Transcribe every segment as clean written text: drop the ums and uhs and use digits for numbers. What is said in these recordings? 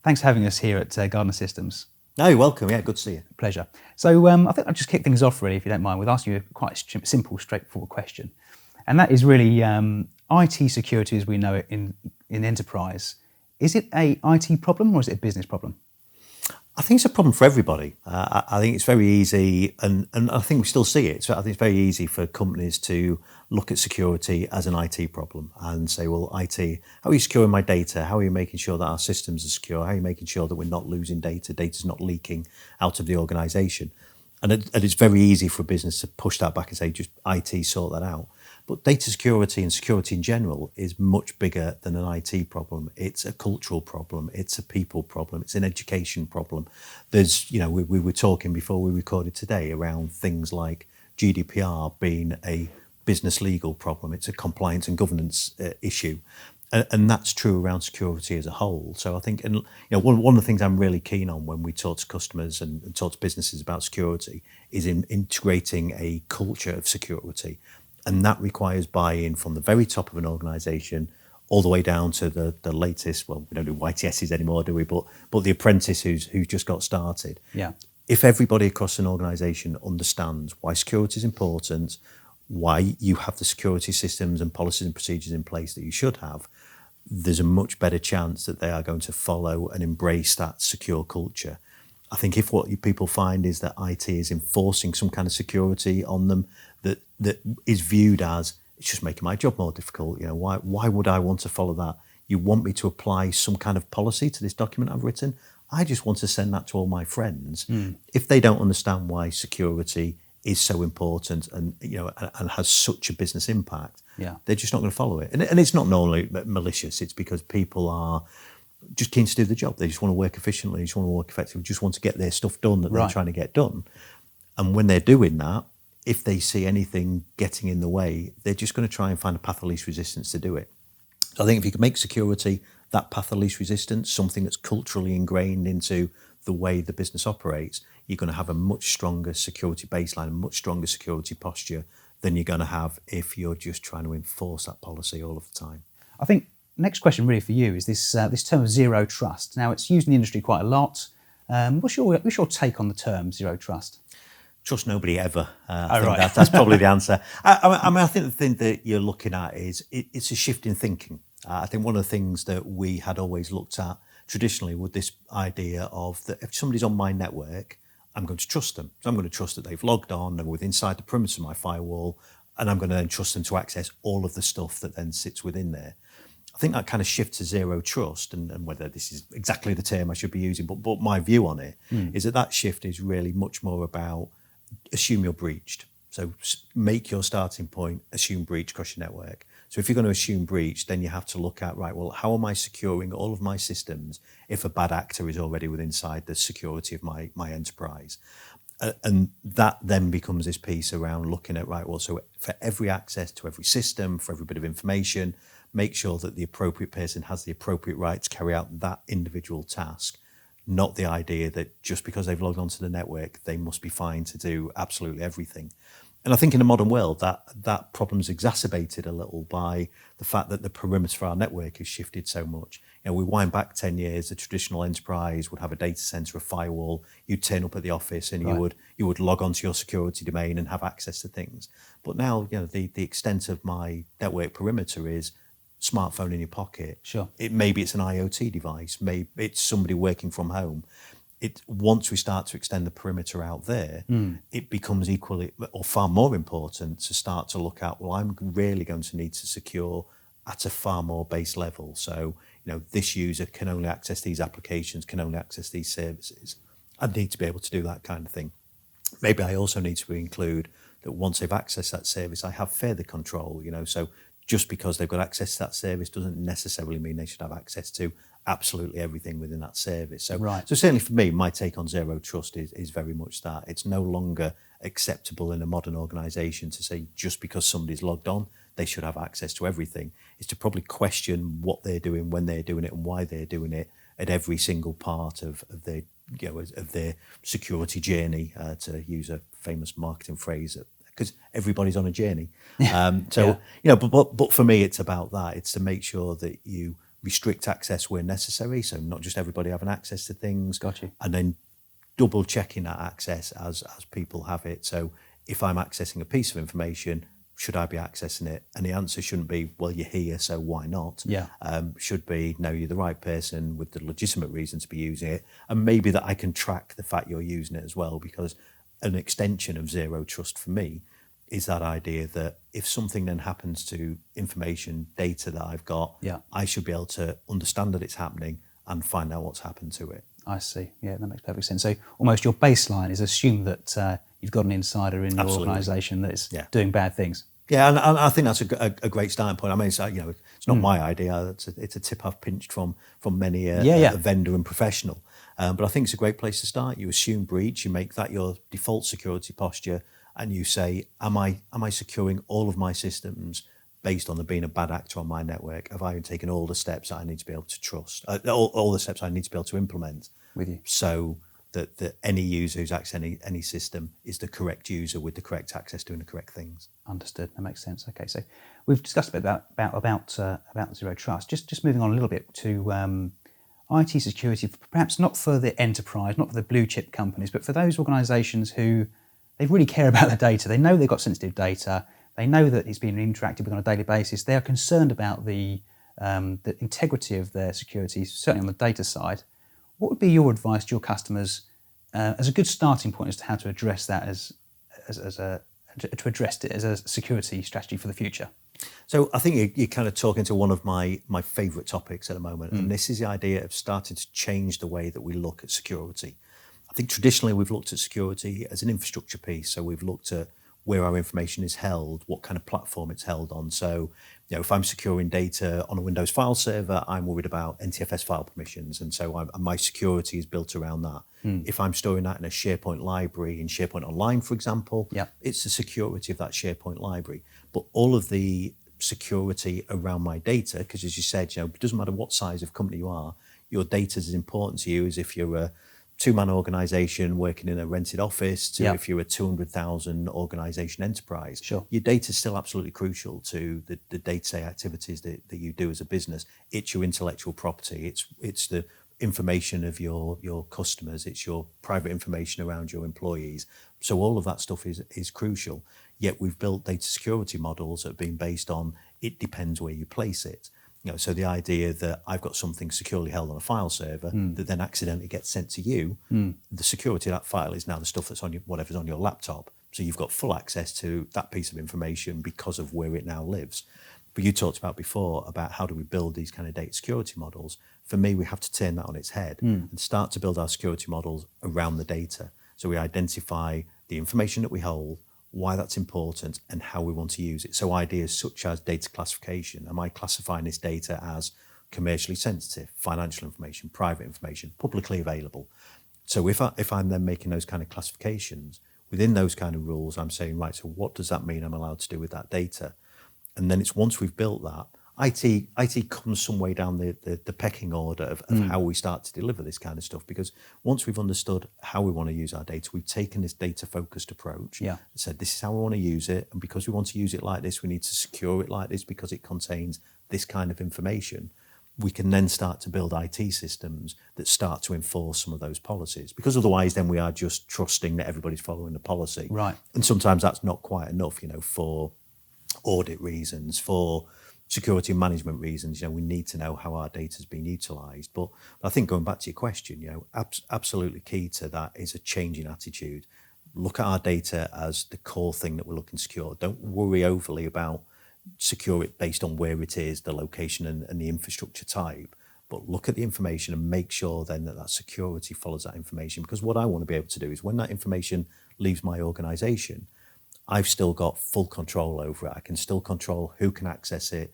Thanks for having us here at Gardner Systems. No, you're welcome. Yeah, good to see you. Pleasure. So I think I'll just kick things off really, if you don't mind, with asking you a quite simple, straightforward question. And that is really IT security as we know it in enterprise. Is it a IT problem or is it a business problem? I think it's a problem for everybody. I think it's very easy, and I think we still see it. So I think it's very easy for companies to look at security as an IT problem and say, well, IT, how are you securing my data? How are you making sure that our systems are secure? How are you making sure that we're not losing data? Data's not leaking out of the organisation. And it's very easy for a business to push that back and say, just IT, sort that out. But data security and security in general is much bigger than an IT problem. It's a cultural problem. It's a people problem. It's an education problem. There's, we were talking before we recorded today around things like GDPR being a business legal problem. It's a compliance and governance issue. And that's true around security as a whole. So I think, one of the things I'm really keen on when we talk to customers and talk to businesses about security is in integrating a culture of security. And that requires buy-in from the very top of an organisation all the way down to the latest, well, we don't do YTSs anymore, do we? But the apprentice who's just got started. Yeah. If everybody across an organisation understands why security is important, why you have the security systems and policies and procedures in place that you should have, there's a much better chance that they are going to follow and embrace that secure culture. I think if what people find is that IT is enforcing some kind of security on them that is viewed as, it's just making my job more difficult, why would I want to follow that? You want me to apply some kind of policy to this document I've written? I just want to send that to all my friends. If they don't understand why security is so important and has such a business impact, they're just not going to follow it. And it's not normally malicious. It's because people are just keen to do the job. They just want to work efficiently, they just want to work effectively, just want to get their stuff done that they're trying to get done. And when they're doing that, if they see anything getting in the way, they're just going to try and find a path of least resistance to do it. So I think if you can make security that path of least resistance, something that's culturally ingrained into the way the business operates, you're going to have a much stronger security baseline, a much stronger security posture than you're going to have if you're just trying to enforce that policy all of the time. I think next question really for you is this term of zero trust. Now it's used in the industry quite a lot. What's your take on the term zero trust? Trust nobody ever. I think that's probably the answer. I think the thing that you're looking at is it's a shift in thinking. I think one of the things that we had always looked at traditionally with this idea of that if somebody's on my network, I'm going to trust them. So I'm going to trust that they've logged on and within inside the perimeter of my firewall, and I'm going to then trust them to access all of the stuff that then sits within there. I think that kind of shift to zero trust, and whether this is exactly the term I should be using, but my view on it is that shift is really much more about assume you're breached. So make your starting point, assume breach across your network. So if you're going to assume breach, then you have to look at, right, well, how am I securing all of my systems if a bad actor is already within inside the security of my enterprise? And that then becomes this piece around looking at, right, well, so for every access to every system, for every bit of information, make sure that the appropriate person has the appropriate right to carry out that individual task, not the idea that just because they've logged onto the network, they must be fine to do absolutely everything. And I think in the modern world, that problem's exacerbated a little by the fact that the perimeter for our network has shifted so much. We wind back 10 years, the traditional enterprise would have a data center, a firewall, you'd turn up at the office and you would log onto your security domain and have access to things. But now, the extent of my network perimeter is smartphone in your pocket. Sure. Maybe it's an IoT device, maybe it's somebody working from home. Once we start to extend the perimeter out there, it becomes equally or far more important to start to look at, well, I'm really going to need to secure at a far more base level. So, this user can only access these applications, can only access these services. I need to be able to do that kind of thing. Maybe I also need to include that once they've accessed that service, I have further control, so just because they've got access to that service doesn't necessarily mean they should have access to absolutely everything within that service. So certainly for me, my take on zero trust is very much that. It's no longer acceptable in a modern organisation to say just because somebody's logged on, they should have access to everything. It's to probably question what they're doing, when they're doing it, and why they're doing it at every single part of their of their security journey, to use a famous marketing phrase, because everybody's on a journey. But for me, it's about that. It's to make sure that you restrict access where necessary, so not just everybody having access to things. Got you. And then double checking that access as people have it. So if I'm accessing a piece of information, should I be accessing it? And the answer shouldn't be, well, you're here, so why not? Yeah. Should be, no, you're the right person with the legitimate reason to be using it. And maybe that I can track the fact you're using it as well, because an extension of zero trust for me is that idea that if something then happens to information, data that I've got, Yeah. I should be able to understand that it's happening and find out what's happened to it. I see. Yeah, that makes perfect sense. So almost your baseline is assume that you've got an insider in your Absolutely. organisation that's Yeah. doing bad things. Yeah, and I think that's a great starting point. I mean, it's not my idea. It's a tip I've pinched from many a vendor and professional. But I think it's a great place to start. You assume breach, you make that your default security posture, and you say, am I securing all of my systems based on there being a bad actor on my network? Have I taken all the steps that I need to be able to trust, all the steps I need to be able to implement? With you. So that any user who's accessing any system is the correct user with the correct access doing the correct things. Understood. That makes sense. Okay, so we've discussed a bit about zero trust. Just moving on a little bit to IT security, perhaps not for the enterprise, not for the blue chip companies, but for those organisations who they really care about their data. They know they've got sensitive data. They know that it's being interacted with on a daily basis. They are concerned about the integrity of their security, certainly on the data side. What would be your advice to your customers as a good starting point as to how to address that to address it as a security strategy for the future? So I think you're kind of talking to one of my favourite topics at the moment, and this is the idea of starting to change the way that we look at security. I think traditionally we've looked at security as an infrastructure piece, so we've looked at where our information is held, what kind of platform it's held on. So, if I'm securing data on a Windows file server, I'm worried about NTFS file permissions, and so my security is built around that. If I'm storing that in a SharePoint library, in SharePoint Online, for example, it's the security of that SharePoint library. But all of the security around my data, because as you said, it doesn't matter what size of company you are, your data is as important to you as if you're a two-man organisation working in a rented office to if you're a 200,000 organisation enterprise. Sure. Your data is still absolutely crucial to the day-to-day activities that you do as a business. It's your intellectual property. It's the information of your customers. It's your private information around your employees. So all of that stuff is crucial. Yet we've built data security models that have been based on it depends where you place it. So the idea that I've got something securely held on a file server that then accidentally gets sent to you, the security of that file is now the stuff that's on whatever's on your laptop. So you've got full access to that piece of information because of where it now lives. But you talked about before about how do we build these kind of data security models. For me, we have to turn that on its head and start to build our security models around the data. So we identify the information that we hold, why that's important, and how we want to use it. So ideas such as data classification. Am I classifying this data as commercially sensitive, financial information, private information, publicly available? So if I'm then making those kind of classifications, within those kind of rules, I'm saying, right, so what does that mean I'm allowed to do with that data? And then it's once we've built that, IT comes some way down the pecking order of how we start to deliver this kind of stuff, because once we've understood how we want to use our data, we've taken this data-focused approach and said, this is how we want to use it, and because we want to use it like this, we need to secure it like this because it contains this kind of information. We can then start to build IT systems that start to enforce some of those policies, because otherwise then we are just trusting that everybody's following the policy. Right. And sometimes that's not quite enough, for audit reasons, for security and management reasons. We need to know how our data is being utilised. But I think going back to your question, absolutely key to that is a change in attitude. Look at our data as the core thing that we're looking to secure. Don't worry overly about secure it based on where it is, the location and the infrastructure type. But look at the information and make sure then that security follows that information. Because what I want to be able to do is when that information leaves my organisation, I've still got full control over it. I can still control who can access it,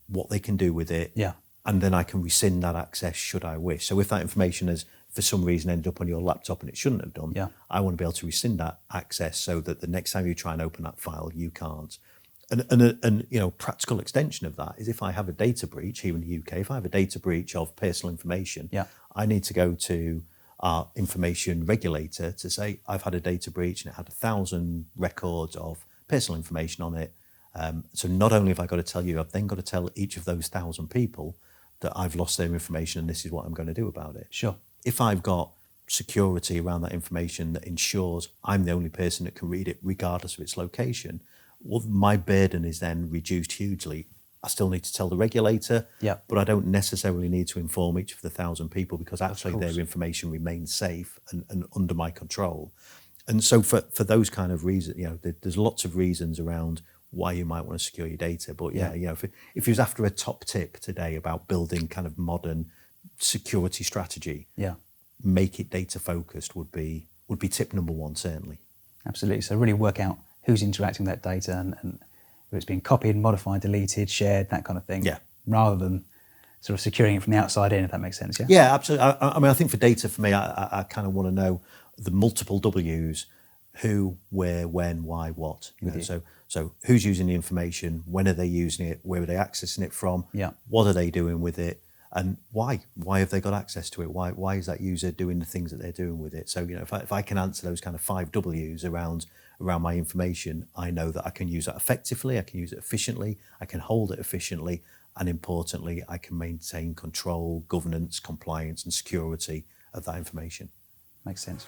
what they can do with it, and then I can rescind that access should I wish. So if that information has, for some reason, ended up on your laptop and it shouldn't have done, I want to be able to rescind that access so that the next time you try and open that file, you can't. And practical extension of that is if I have a data breach here in the UK, if I have a data breach of personal information, I need to go to our information regulator to say, I've had a data breach and it had 1,000 records of personal information on it. So not only have I got to tell you, I've then got to tell each of those 1,000 people that I've lost their information and this is what I'm going to do about it. Sure. If I've got security around that information that ensures I'm the only person that can read it regardless of its location, well, my burden is then reduced hugely. I still need to tell the regulator, but I don't necessarily need to inform each of the 1,000 people because actually their information remains safe and under my control. And so for those kind of reasons, there's lots of reasons around why you might want to secure your data. But if you was after a top tip today about building kind of modern security strategy, make it data focused would be tip number one, certainly. Absolutely. So really work out who's interacting with that data and whether it's being copied, modified, deleted, shared, that kind of thing. Yeah. Rather than sort of securing it from the outside in, if that makes sense. Yeah. Yeah, absolutely. I mean, I think for data, for me, I kind of want to know the multiple W's: who, where, when, why, what. So who's using the information? When are they using it? Where are they accessing it from? Yeah. What are they doing with it? And why? Why have they got access to it? Why is that user doing the things that they're doing with it? So if I can answer those kind of 5 W's around my information, I know that I can use that effectively. I can use it efficiently. I can hold it efficiently, and importantly, I can maintain control, governance, compliance, and security of that information. Makes sense.